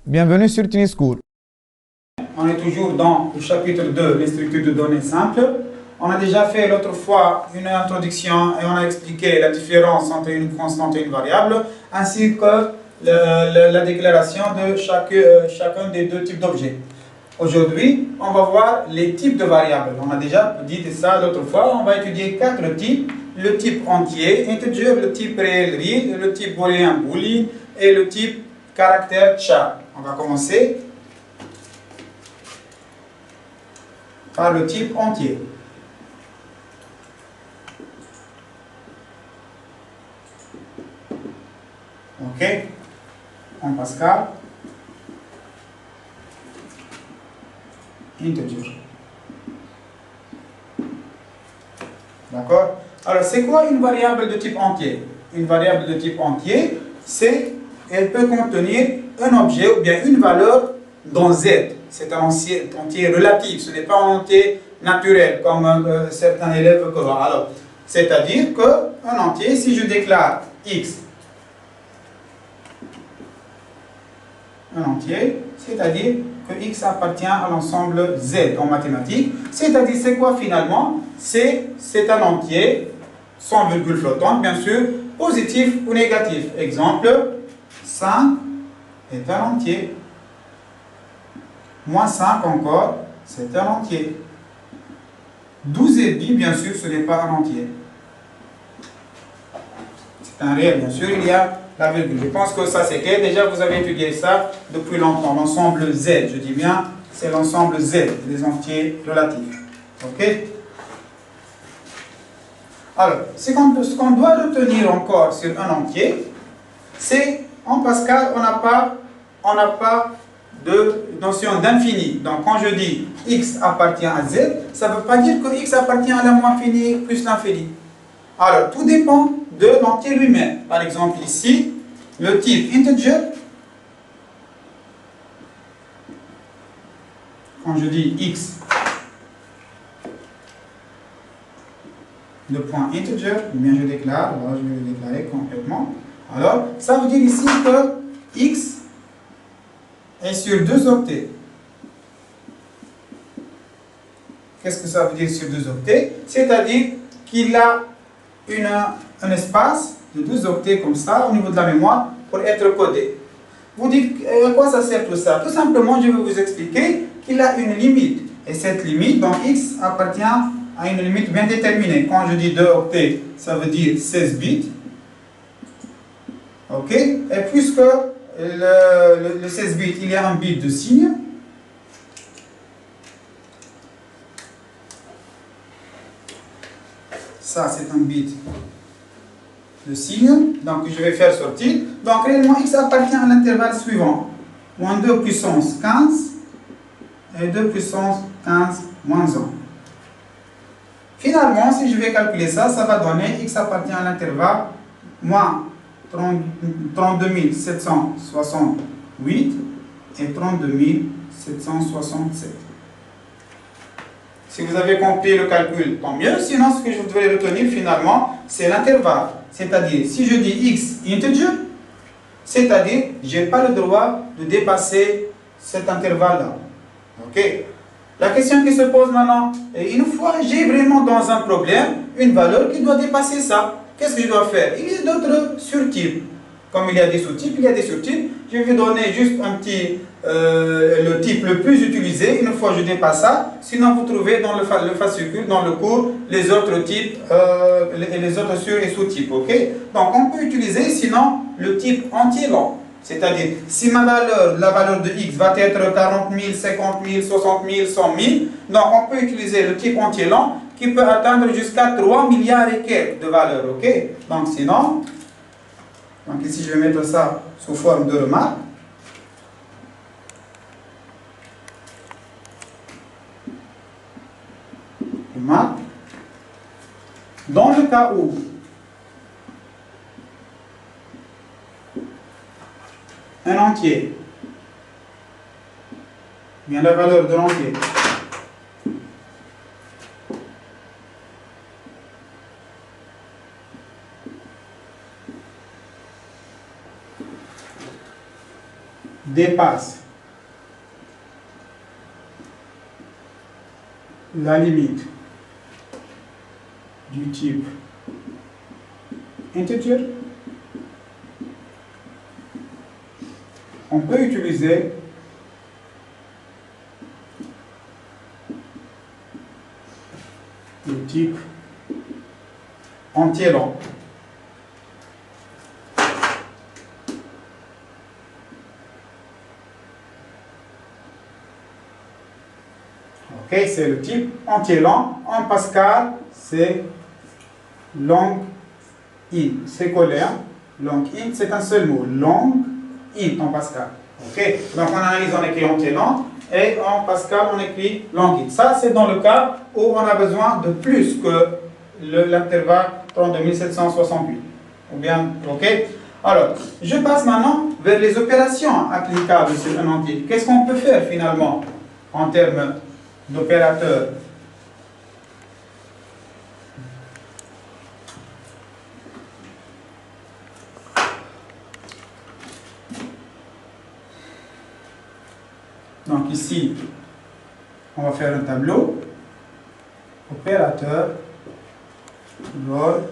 Bienvenue sur Tunis School. On est toujours dans le chapitre 2, les structures de données simples. On a déjà fait l'autre fois une introduction et on a expliqué la différence entre une constante et une variable, ainsi que la déclaration de chacun des deux types d'objets. Aujourd'hui, on va voir les types de variables. On a déjà dit ça l'autre fois. On va étudier 4 types. Le type entier, integer, le type réel, real, le type booléen, boolean, et le type caractère, char. On va commencer par le type entier. OK? En Pascal. Integer. D'accord? Alors, c'est quoi une variable de type entier? Une variable de type entier, elle peut contenir un objet ou bien une valeur dans Z. C'est un entier relatif, ce n'est pas un entier naturel, comme certains élèves croient. Alors, c'est-à-dire qu'un entier, si je déclare x, un entier, c'est-à-dire que x appartient à l'ensemble Z en mathématiques. C'est-à-dire, c'est quoi finalement? C'est un entier, sans virgule flottante, bien sûr, positif ou négatif. Exemple, 5 est un entier. Moins 5 encore, c'est un entier. 12 et demi, bien sûr, ce n'est pas un entier. C'est un réel, bien sûr, il y a la virgule. Je pense que ça c'est clair. Déjà, vous avez étudié ça depuis longtemps. L'ensemble Z, je dis bien, c'est l'ensemble Z des entiers relatifs. OK? Alors, ce qu'on doit retenir encore sur un entier, c'est, en Pascal, on n'a pas de notion d'infini. Donc, quand je dis x appartient à z, ça ne veut pas dire que x appartient à la moins finie plus l'infini. Alors, tout dépend de l'entier lui-même. Par exemple, ici, le type integer, quand je dis x, le point integer, ou bien je déclare, voilà, je vais le déclarer complètement. Alors, ça veut dire ici que x est sur 2 octets. Qu'est-ce que ça veut dire sur 2 octets? C'est-à-dire qu'il a un espace de 12 octets comme ça au niveau de la mémoire pour être codé. Vous dites à quoi ça sert tout ça? Tout simplement, je vais vous expliquer qu'il a une limite. Et cette limite, donc x appartient à une limite bien déterminée. Quand je dis 2 octets, ça veut dire 16 bits. OK? Et puisque le 16 bits, il y a un bit de signe. Ça, c'est un bit de signe. Donc, je vais faire sortir. Donc, réellement, x appartient à l'intervalle suivant. Moins 2 puissance 15 et 2 puissance 15 moins 1. Finalement, si je vais calculer ça, ça va donner x appartient à l'intervalle moins 32 768 et 32 767. Si vous avez compris le calcul, tant mieux. Sinon, ce que je devrais retenir finalement, c'est l'intervalle. C'est-à-dire, si je dis x integer, c'est-à-dire, je n'ai pas le droit de dépasser cet intervalle-là. OK? La question qui se pose maintenant, une fois j'ai vraiment dans un problème une valeur qui doit dépasser ça, qu'est-ce que je dois faire? Il y a d'autres surtypes. Comme il y a des sous-types, il y a des surtypes. Je vais donner juste le type le plus utilisé. Une fois je dépasse ça, sinon vous trouvez dans le fascicule, dans le cours, les autres types, les autres sur- et sous-types. OK? Donc on peut utiliser sinon le type entier long. C'est-à-dire, si la valeur de x va être 40 000, 50 000, 60 000, 100 000, donc on peut utiliser le type entier long qui peut atteindre jusqu'à 3 milliards et quelques de valeurs. OK? Donc sinon, donc ici je vais mettre ça sous forme de remarque. Remarque. Dans le cas où un entier, bien la valeur de l'entier, dépasse la limite du type integer, on peut utiliser le type entier long. Ok, c'est le type entier long. En Pascal, c'est long int. C'est collé, hein? Long int, c'est un seul mot. Long int en Pascal. Ok, donc en analyse, on écrit entier long. Et en Pascal, on écrit long int. Ça, c'est dans le cas où on a besoin de plus que l'intervalle 32768. Ou bien, ok. Alors, je passe maintenant vers les opérations applicables sur un entier. Qu'est-ce qu'on peut faire finalement en termes d'opérateurs? Donc ici, on va faire un tableau. Opérateur, rôle,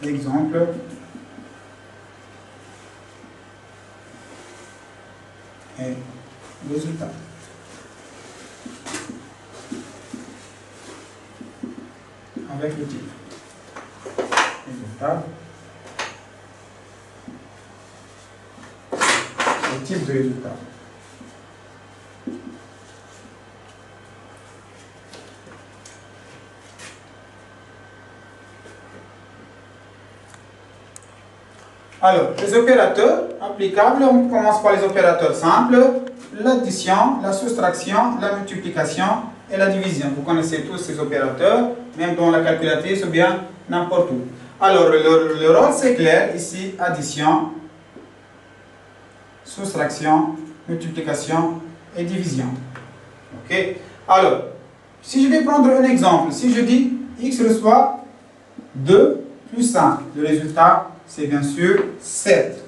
exemple, et résultat. Avec le type. Résultat. Le type de résultat. Alors, les opérateurs applicables, on commence par les opérateurs simples, l'addition, la soustraction, la multiplication et la division. Vous connaissez tous ces opérateurs, même dans la calculatrice ou bien n'importe où. Alors, le rôle c'est clair, ici, addition, soustraction, multiplication et division. Ok? Alors, si je vais prendre un exemple, si je dis x reçoit 2 plus 5, le résultat c'est bien sûr 7.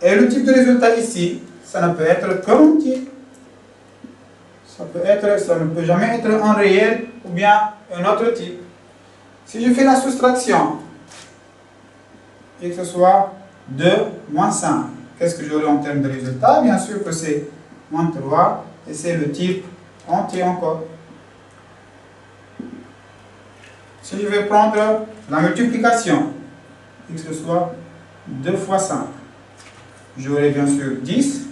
Et le type de résultat ici, ça ne peut être qu'un entier. Ça ne peut jamais être un réel ou bien un autre type. Si je fais la soustraction, x soit 2 moins 5, qu'est-ce que j'aurai en termes de résultat? Bien sûr que c'est moins 3 et c'est le type entier encore. Si je vais prendre la multiplication, x soit 2 fois 5, j'aurai bien sûr 10,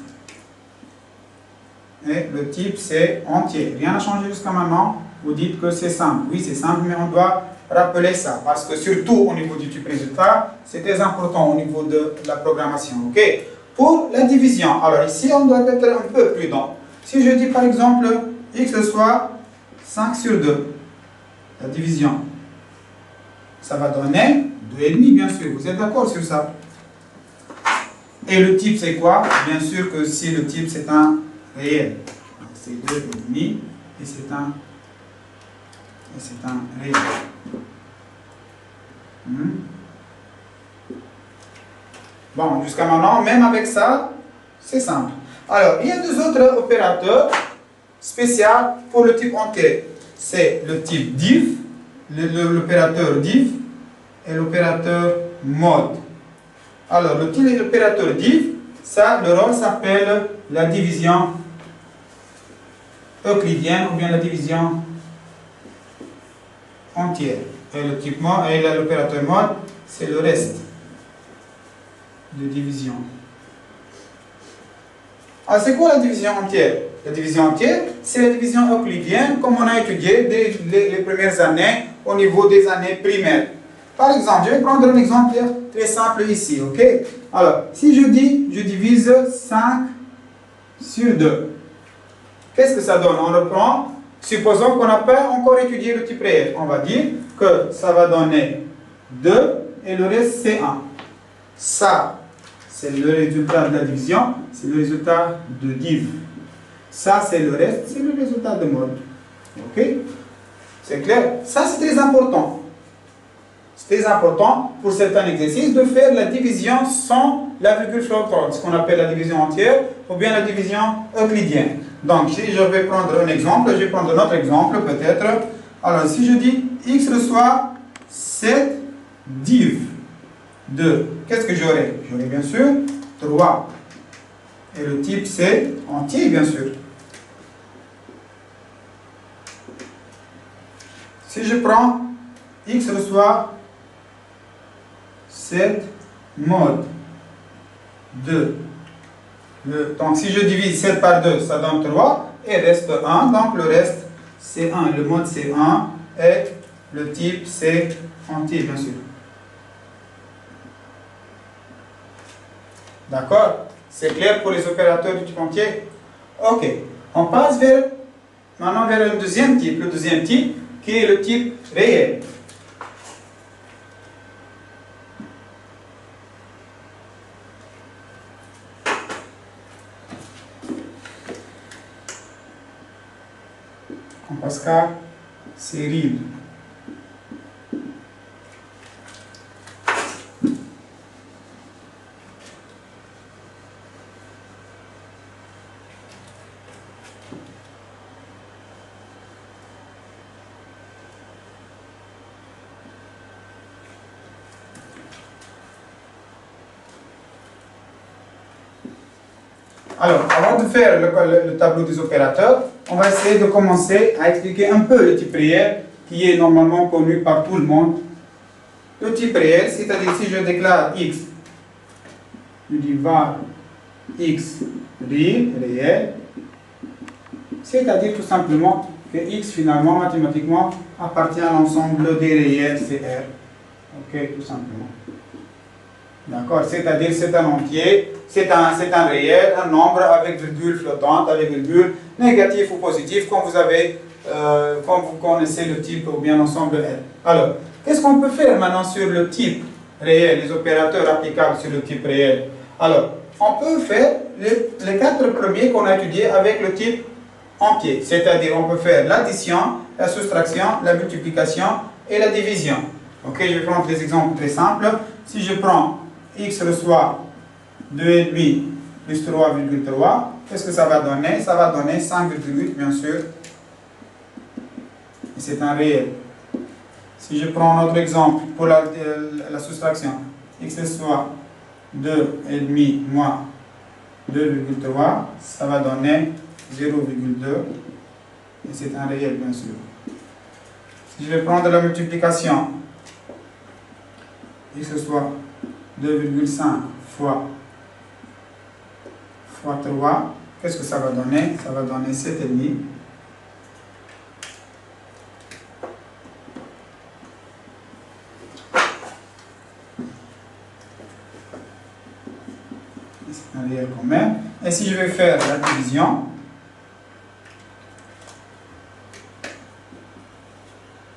et le type c'est entier. Rien n'a changé jusqu'à maintenant, vous dites que c'est simple. Oui, c'est simple, mais on doit rappeler ça, parce que surtout au niveau du type résultat, c'est très important au niveau de la programmation. Ok. Pour la division, alors ici on doit être un peu prudent. Si je dis par exemple x soit 5 sur 2, la division, ça va donner 2,5 bien sûr, vous êtes d'accord sur ça? Et le type c'est quoi? Bien sûr que si le type c'est un réel, c'est 2,5 et c'est un réel. Bon, jusqu'à maintenant, même avec ça, c'est simple. Alors, il y a deux autres opérateurs spéciaux pour le type entier. C'est le type div, l'opérateur div et l'opérateur mode. Alors, le type d'opérateur div, ça, le rôle s'appelle la division euclidienne ou bien la division entière. Et le type mode et l'opérateur mode, c'est le reste de division. Alors, c'est quoi la division entière? La division entière, c'est la division euclidienne comme on a étudié dès les premières années au niveau des années primaires. Par exemple, je vais prendre un exemple très simple ici, ok? Alors, si je dis, je divise 5 sur 2, qu'est-ce que ça donne? On reprend, supposons qu'on n'a pas encore étudié le type réel. On va dire que ça va donner 2 et le reste c'est 1. Ça, c'est le résultat de la division, c'est le résultat de div. Ça, c'est le reste, c'est le résultat de mode. Ok? C'est clair? Ça, c'est très important. c'est très important pour certains exercices de faire la division sans la virgule flottante, ce qu'on appelle la division entière ou bien la division euclidienne. Donc, si je vais prendre un exemple, je vais prendre un autre exemple peut-être. Alors, si je dis x reçoit 7 div 2, qu'est-ce que j'aurai? J'aurai bien sûr 3. Et le type c'est entier, bien sûr. Si je prends x reçoit 7 mod 2. Donc si je divise 7 par 2, ça donne 3. Et reste 1. Donc le reste c'est 1. Le mode c'est 1. Et le type c'est entier, bien sûr. D'accord? C'est clair pour les opérateurs du type entier? Ok. On passe maintenant vers un deuxième type. Le deuxième type qui est le type réel. En Pascal, c'est real. Alors, avant de faire le tableau des opérateurs, on va essayer de commencer à expliquer un peu le type réel qui est normalement connu par tout le monde. Le type réel, c'est-à-dire si je déclare x, je dis var x réel, c'est-à-dire tout simplement que x finalement mathématiquement appartient à l'ensemble des réels CR. Ok, tout simplement. D'accord, c'est-à-dire c'est un entier, c'est un réel, un nombre avec virgule flottante, avec virgule négatif ou positif, comme vous connaissez le type ou bien l'ensemble R. Alors, qu'est-ce qu'on peut faire maintenant sur le type réel, les opérateurs applicables sur le type réel? Alors, on peut faire les 4 premiers qu'on a étudiés avec le type entier, c'est-à-dire on peut faire l'addition, la soustraction, la multiplication et la division. Ok, je vais prendre des exemples très simples. Si je prends x reçoit 2,5 plus 3,3, qu'est-ce que ça va donner? Ça va donner 5,8 bien sûr. Et c'est un réel. Si je prends un autre exemple pour la soustraction, x reçoit 2,5 moins 2,3, ça va donner 0,2. Et c'est un réel bien sûr. Si je vais prendre la multiplication, x reçoit 2,5 fois 3, qu'est-ce que ça va donner? Ça va donner 7,5. C'est un réel quand même. Et si je vais faire la division,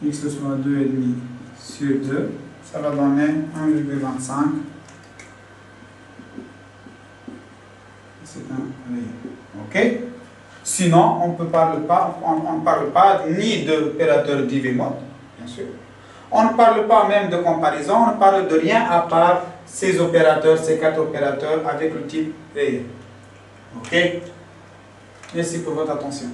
x reçoit 2,5 sur 2, ça va donner 1,25. C'est un réel. Ok? Sinon, on ne parle pas ni d'opérateur div et mod, bien sûr. On ne parle pas même de comparaison, on ne parle de rien à part ces opérateurs, ces 4 opérateurs avec le type réel. Ok? Merci pour votre attention.